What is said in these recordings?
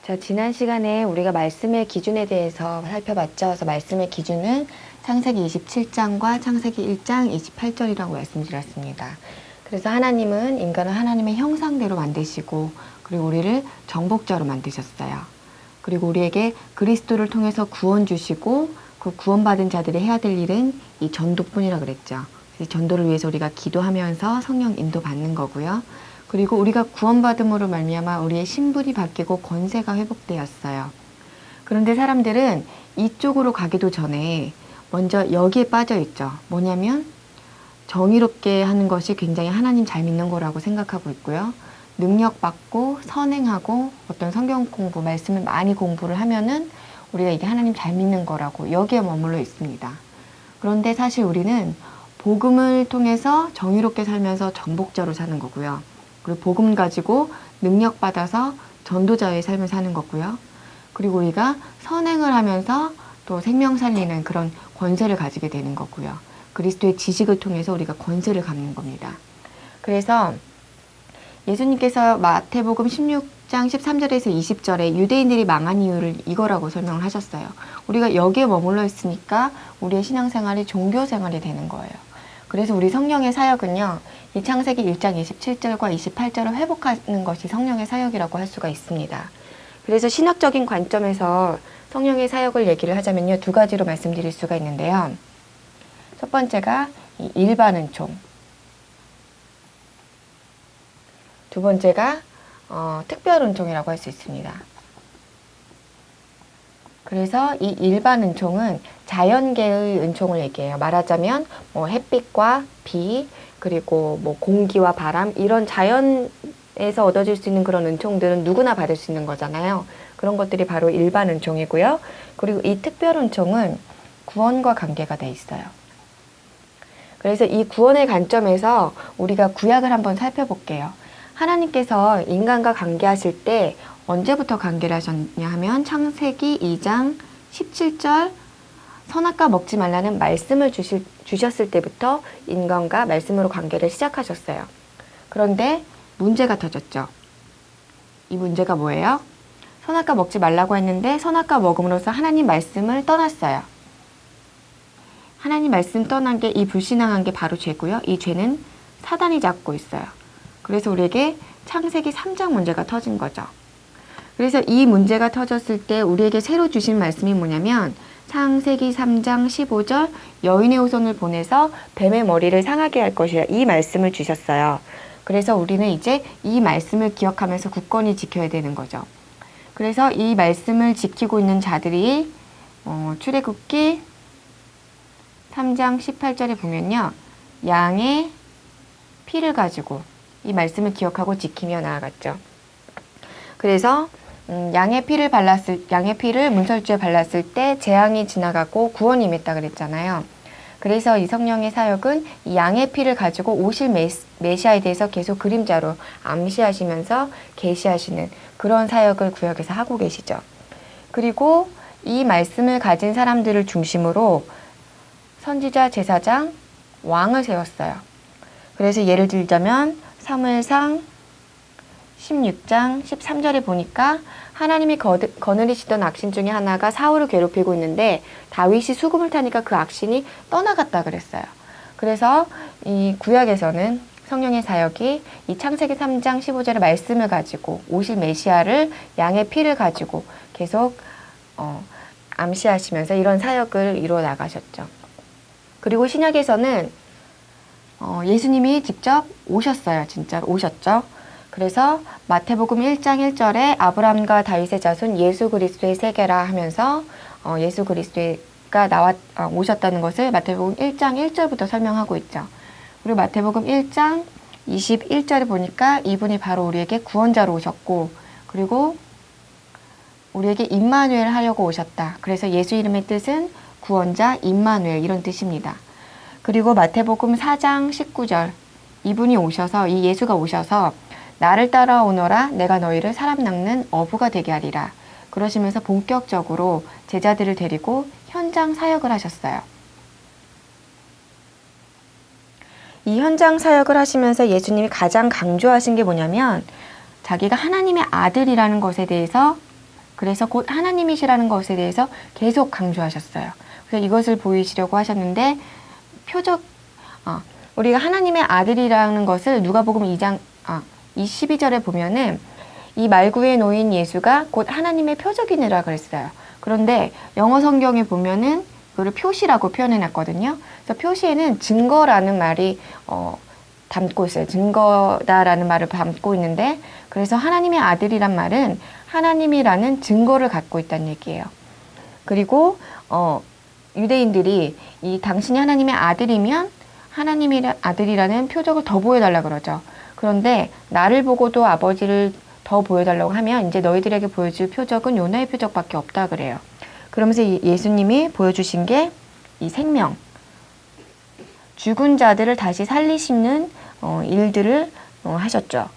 자, 지난 시간에 우리가 말씀의 기준에 대해서 살펴봤죠. 그래서 말씀의 기준은 창세기 27장과 창세기 1장 28절이라고 말씀드렸습니다. 그래서 하나님은 인간을 하나님의 형상대로 만드시고, 그리고 우리를 정복자로 만드셨어요. 그리고 우리에게 그리스도를 통해서 구원 주시고, 그 구원받은 자들이 해야 될 일은 이 전도뿐이라 그랬죠. 이 전도를 위해서 우리가 기도하면서 성령 인도받는 거고요. 그리고 우리가 구원받음으로 말미암아 우리의 신분이 바뀌고 권세가 회복되었어요. 그런데 사람들은 이쪽으로 가기도 전에 먼저 여기에 빠져 있죠. 뭐냐면 정의롭게 하는 것이 굉장히 하나님 잘 믿는 거라고 생각하고 있고요. 능력받고 선행하고 어떤 성경 공부, 말씀을 많이 공부를 하면은 우리가 이게 하나님 잘 믿는 거라고 여기에 머물러 있습니다. 그런데 사실 우리는 복음을 통해서 정의롭게 살면서 정복자로 사는 거고요. 그리고 복음 가지고 능력받아서 전도자의 삶을 사는 거고요. 그리고 우리가 선행을 하면서 또 생명 살리는 그런 권세를 가지게 되는 거고요. 그리스도의 지식을 통해서 우리가 권세를 갖는 겁니다. 그래서 예수님께서 마태복음 16장 13절에서 20절에 유대인들이 망한 이유를 이거라고 설명을 하셨어요. 우리가 여기에 머물러 있으니까 우리의 신앙생활이 종교생활이 되는 거예요. 그래서 우리 성령의 사역은요, 이 창세기 1장 27절과 28절을 회복하는 것이 성령의 사역이라고 할 수가 있습니다. 그래서 신학적인 관점에서 성령의 사역을 얘기를 하자면요, 두 가지로 말씀드릴 수가 있는데요. 첫 번째가 이 일반 은총, 두 번째가 특별 은총이라고 할 수 있습니다. 그래서 이 일반 은총은 자연계의 은총을 얘기해요. 말하자면 뭐 햇빛과 비, 그리고 뭐 공기와 바람, 이런 자연에서 얻어질 수 있는 그런 은총들은 누구나 받을 수 있는 거잖아요. 그런 것들이 바로 일반 은총이고요. 그리고 이 특별 은총은 구원과 관계가 돼 있어요. 그래서 이 구원의 관점에서 우리가 구약을 한번 살펴볼게요. 하나님께서 인간과 관계하실 때 언제부터 관계를 하셨냐 하면 창세기 2장 17절 선악과 먹지 말라는 말씀을 주셨을 때부터 인간과 말씀으로 관계를 시작하셨어요. 그런데 문제가 터졌죠. 이 문제가 뭐예요? 선악과 먹지 말라고 했는데 선악과 먹음으로써 하나님 말씀을 떠났어요. 하나님 말씀 떠난 게, 이 불신앙한 게 바로 죄고요. 이 죄는 사단이 잡고 있어요. 그래서 우리에게 창세기 3장 문제가 터진 거죠. 그래서 이 문제가 터졌을 때 우리에게 새로 주신 말씀이 뭐냐면 창세기 3장 15절 여인의 후손을 보내서 뱀의 머리를 상하게 할 것이라, 이 말씀을 주셨어요. 그래서 우리는 이제 이 말씀을 기억하면서 굳건히 지켜야 되는 거죠. 그래서 이 말씀을 지키고 있는 자들이 출애굽기 3장 18절에 보면요, 양의 피를 가지고 이 말씀을 기억하고 지키며 나아갔죠. 그래서 양의 피를 문설주에 발랐을 때 재앙이 지나가고 구원이 임했다 그랬잖아요. 그래서 이 성령의 사역은 이 양의 피를 가지고 오실 메시아에 대해서 계속 그림자로 암시하시면서 계시하시는 그런 사역을 구약에서 하고 계시죠. 그리고 이 말씀을 가진 사람들을 중심으로 선지자, 제사장, 왕을 세웠어요. 그래서 예를 들자면 사무엘상 16장 13절에 보니까 하나님이 거느리시던 악신 중에 하나가 사울을 괴롭히고 있는데 다윗이 수금을 타니까 그 악신이 떠나갔다 그랬어요. 그래서 이 구약에서는 성령의 사역이 이 창세기 3장 15절의 말씀을 가지고 오실 메시아를 양의 피를 가지고 계속 암시하시면서 이런 사역을 이루어 나가셨죠. 그리고 신약에서는 예수님이 직접 오셨어요. 진짜로 오셨죠. 그래서 마태복음 1장 1절에 아브라함과 다윗의 자손 예수 그리스도의 세계라 하면서 예수 그리스도가 오셨다는 것을 마태복음 1장 1절부터 설명하고 있죠. 그리고 마태복음 1장 21절에 보니까 이분이 바로 우리에게 구원자로 오셨고, 그리고 우리에게 임마누엘 하려고 오셨다. 그래서 예수 이름의 뜻은 구원자 임마누엘, 이런 뜻입니다. 그리고 마태복음 4장 19절, 이분이 오셔서, 이 예수가 오셔서 나를 따라오너라 내가 너희를 사람 낚는 어부가 되게 하리라. 그러시면서 본격적으로 제자들을 데리고 현장 사역을 하셨어요. 이 현장 사역을 하시면서 예수님이 가장 강조하신 게 뭐냐면 자기가 하나님의 아들이라는 것에 대해서 그래서 곧 하나님이시라는 것에 대해서 계속 강조하셨어요. 그래서 이것을 보이시려고 하셨는데 우리가 하나님의 아들이라는 것을 누가복음 2장 12절에 보면은 이 말구에 놓인 예수가 곧 하나님의 표적이니라 그랬어요. 그런데 영어 성경에 보면은 그걸 표시라고 표현해 놨거든요. 그래서 표시에는 증거라는 말이 담고 있어요. 증거다라는 말을 담고 있는데, 그래서 하나님의 아들이란 말은 하나님이라는 증거를 갖고 있다는 얘기예요. 그리고 유대인들이 이 당신이 하나님의 아들이면 하나님의 아들이라는 표적을 더 보여달라 그러죠. 그런데 나를 보고도 아버지를 더 보여달라고 하면 이제 너희들에게 보여줄 표적은 요나의 표적밖에 없다 그래요. 그러면서 예수님이 보여주신 게 이 생명, 죽은 자들을 다시 살리시는 일들을 하셨죠.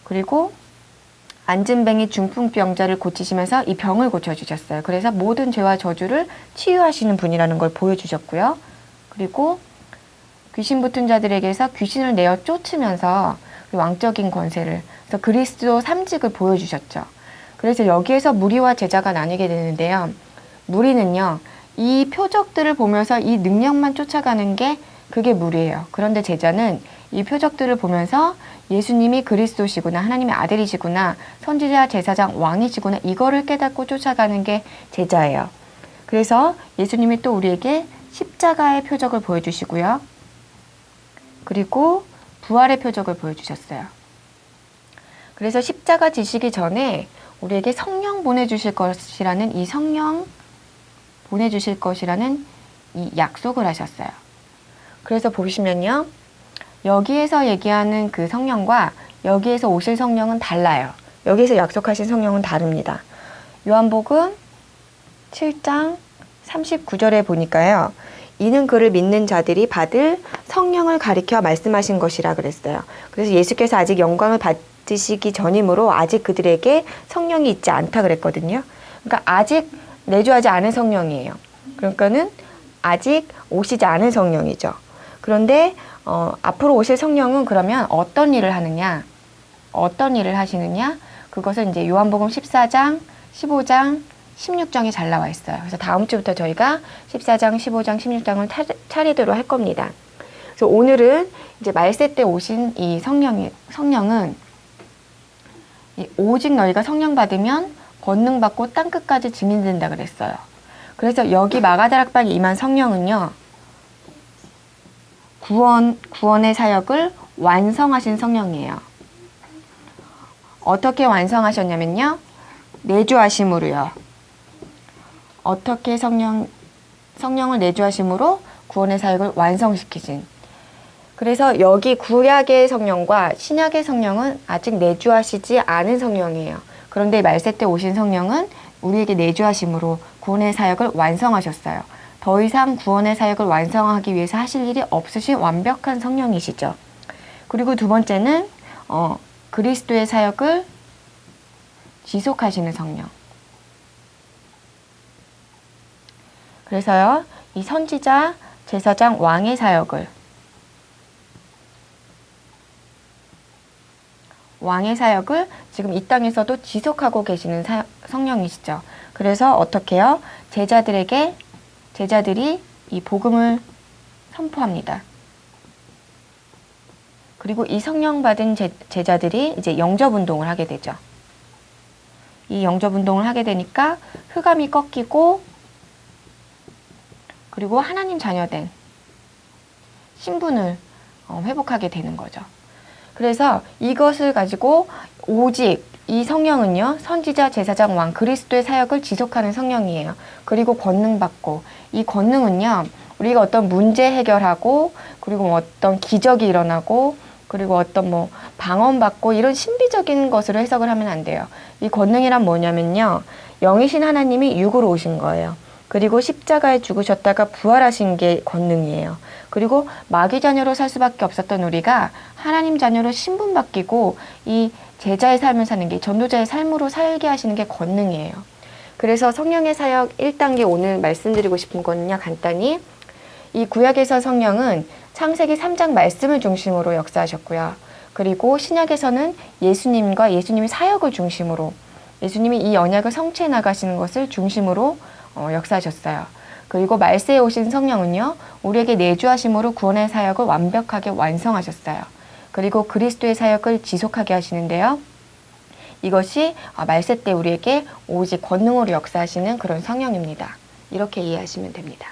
그리고 안진뱅이 중풍병자를 고치시면서 이 병을 고쳐주셨어요. 그래서 모든 죄와 저주를 치유하시는 분이라는 걸 보여주셨고요. 그리고 귀신 붙은 자들에게서 귀신을 내어 쫓으면서 왕적인 권세를, 그래서 그리스도 삼직을 보여주셨죠. 그래서 여기에서 무리와 제자가 나뉘게 되는데요. 무리는요, 이 표적들을 보면서 이 능력만 쫓아가는 게 그게 무리예요. 그런데 제자는 이 표적들을 보면서 예수님이 그리스도시구나, 하나님의 아들이시구나, 선지자, 제사장, 왕이시구나, 이거를 깨닫고 쫓아가는 게 제자예요. 그래서 예수님이 또 우리에게 십자가의 표적을 보여주시고요. 그리고 부활의 표적을 보여주셨어요. 그래서 십자가 지시기 전에 우리에게 성령 보내주실 것이라는 이 성령 보내주실 것이라는 이 약속을 하셨어요. 그래서 보시면요. 여기에서 얘기하는 그 성령과 여기에서 오실 성령은 달라요. 여기에서 약속하신 성령은 다릅니다. 요한복음 7장 39절에 보니까요. 이는 그를 믿는 자들이 받을 성령을 가리켜 말씀하신 것이라 그랬어요. 그래서 예수께서 아직 영광을 받으시기 전이므로 아직 그들에게 성령이 있지 않다 그랬거든요. 그러니까 아직 내주하지 않은 성령이에요. 그러니까는 아직 오시지 않은 성령이죠. 그런데 앞으로 오실 성령은 그러면 어떤 일을 하느냐, 어떤 일을 하시느냐, 그것을 이제 요한복음 14장, 15장, 16장에 잘 나와 있어요. 그래서 다음 주부터 저희가 14장, 15장, 16장을 차례대로 할 겁니다. 그래서 오늘은 이제 말세 때 오신 이 성령은 오직 너희가 성령 받으면 권능 받고 땅 끝까지 증인된다 그랬어요. 그래서 여기 마가다락방에 임한 성령은요, 구원의 사역을 완성하신 성령이에요. 어떻게 완성하셨냐면요, 내주하심으로요. 어떻게 성령을 내주하심으로 구원의 사역을 완성시키신. 그래서 여기 구약의 성령과 신약의 성령은 아직 내주하시지 않은 성령이에요. 그런데 말세 때 오신 성령은 우리에게 내주하심으로 구원의 사역을 완성하셨어요. 더 이상 구원의 사역을 완성하기 위해서 하실 일이 없으신 완벽한 성령이시죠. 그리고 두 번째는 그리스도의 사역을 지속하시는 성령. 그래서요, 이 선지자, 제사장, 왕의 사역을 지금 이 땅에서도 지속하고 계시는 성령이시죠. 그래서 어떻게 해요? 제자들이 이 복음을 선포합니다. 그리고 이 성령 받은 제자들이 이제 영접운동을 하게 되죠. 이 영접운동을 하게 되니까 흑암이 꺾이고, 그리고 하나님 자녀된 신분을 회복하게 되는 거죠. 그래서 이것을 가지고 오직 이 성령은요, 선지자, 제사장, 왕, 그리스도의 사역을 지속하는 성령이에요. 그리고 권능받고, 이 권능은요, 우리가 어떤 문제 해결하고, 그리고 어떤 기적이 일어나고, 그리고 어떤 방언받고, 이런 신비적인 것으로 해석을 하면 안 돼요. 이 권능이란 뭐냐면요, 영이신 하나님이 육으로 오신 거예요. 그리고 십자가에 죽으셨다가 부활하신 게 권능이에요. 그리고 마귀 자녀로 살 수밖에 없었던 우리가 하나님 자녀로 신분 바뀌고 이 제자의 삶을 사는 게, 전도자의 삶으로 살게 하시는 게 권능이에요. 그래서 성령의 사역 1단계 오늘 말씀드리고 싶은 거는요, 간단히 이 구약에서 성령은 창세기 3장 말씀을 중심으로 역사하셨고요. 그리고 신약에서는 예수님과 예수님의 사역을 중심으로 예수님이 이 언약을 성취해 나가시는 것을 중심으로 역사하셨어요. 그리고 말세에 오신 성령은요, 우리에게 내주하심으로 구원의 사역을 완벽하게 완성하셨어요. 그리고 그리스도의 사역을 지속하게 하시는데요. 이것이 말세 때 우리에게 오직 권능으로 역사하시는 그런 성령입니다. 이렇게 이해하시면 됩니다.